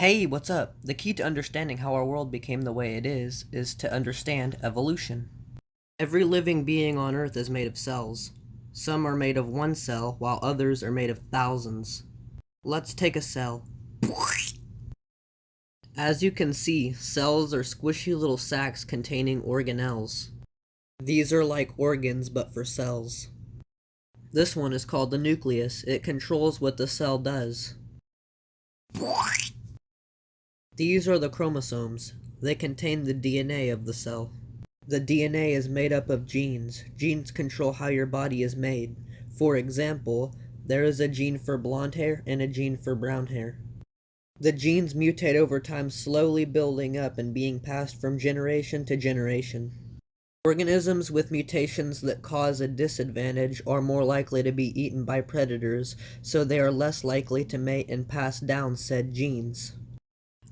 Hey, what's up? The key to understanding how our world became the way it is to understand evolution. Every living being on Earth is made of cells. Some are made of one cell, while others are made of thousands. Let's take a cell. As you can see, cells are squishy little sacs containing organelles. These are like organs but for cells. This one is called the nucleus. It controls what the cell does. These are the chromosomes. They contain the DNA of the cell. The DNA is made up of genes. Genes control how your body is made. For example, there is a gene for blonde hair and a gene for brown hair. The genes mutate over time, slowly building up and being passed from generation to generation. Organisms with mutations that cause a disadvantage are more likely to be eaten by predators, so they are less likely to mate and pass down said genes.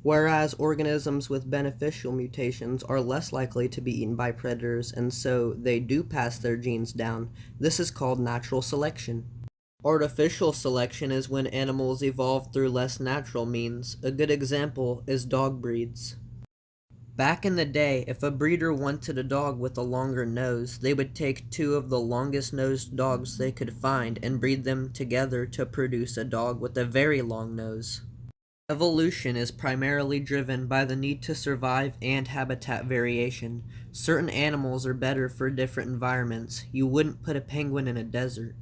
Whereas organisms with beneficial mutations are less likely to be eaten by predators, and so they do pass their genes down. This is called natural selection. Artificial selection is when animals evolve through less natural means. A good example is dog breeds. Back in the day, if a breeder wanted a dog with a longer nose, they would take two of the longest nosed dogs they could find and breed them together to produce a dog with a very long nose. Evolution is primarily driven by the need to survive and habitat variation. Certain animals are better for different environments. You wouldn't put a penguin in a desert.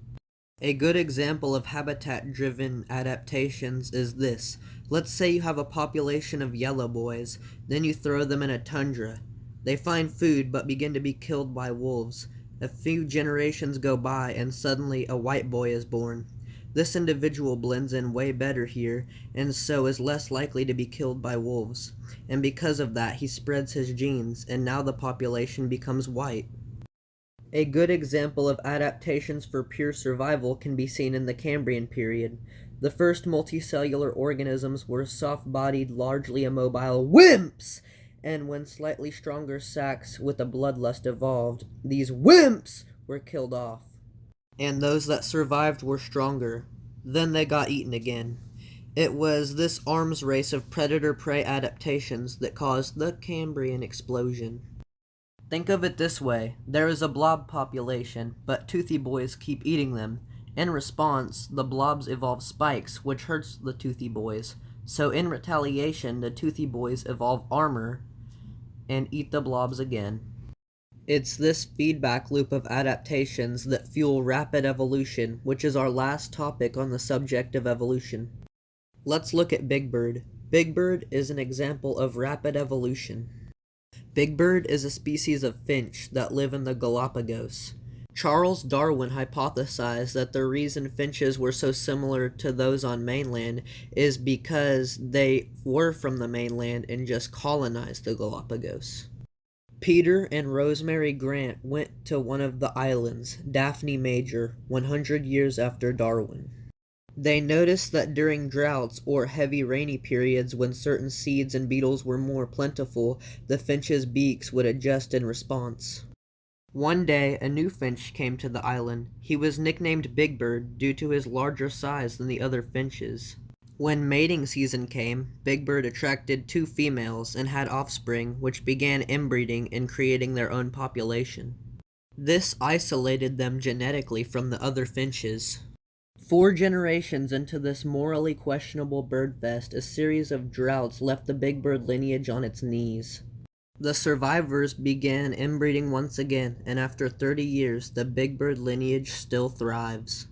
A good example of habitat-driven adaptations is this. Let's say you have a population of yellow boys, then you throw them in a tundra. They find food but begin to be killed by wolves. A few generations go by and suddenly a white boy is born. This individual blends in way better here, and so is less likely to be killed by wolves. And because of that, he spreads his genes, and now the population becomes white. A good example of adaptations for pure survival can be seen in the Cambrian period. The first multicellular organisms were soft-bodied, largely immobile wimps, and when slightly stronger sacs with a bloodlust evolved, these wimps were killed off. And those that survived were stronger. Then they got eaten again. It was this arms race of predator-prey adaptations that caused the Cambrian explosion. Think of it this way. There is a blob population, but toothy boys keep eating them. In response, the blobs evolve spikes, which hurts the toothy boys. So in retaliation, the toothy boys evolve armor and eat the blobs again. It's this feedback loop of adaptations that fuel rapid evolution, which is our last topic on the subject of evolution. Let's look at Big Bird. Big Bird is an example of rapid evolution. Big Bird is a species of finch that live in the Galapagos. Charles Darwin hypothesized that the reason finches were so similar to those on mainland is because they were from the mainland and just colonized the Galapagos. Peter and Rosemary Grant went to one of the islands, Daphne Major, 100 years after Darwin. They noticed that during droughts or heavy rainy periods when certain seeds and beetles were more plentiful, the finches' beaks would adjust in response. One day, a new finch came to the island. He was nicknamed Big Bird due to his larger size than the other finches. When mating season came, Big Bird attracted two females and had offspring, which began inbreeding and creating their own population. This isolated them genetically from the other finches. 4 generations into this morally questionable birdfest, a series of droughts left the Big Bird lineage on its knees. The survivors began inbreeding once again, and after 30 years, the Big Bird lineage still thrives.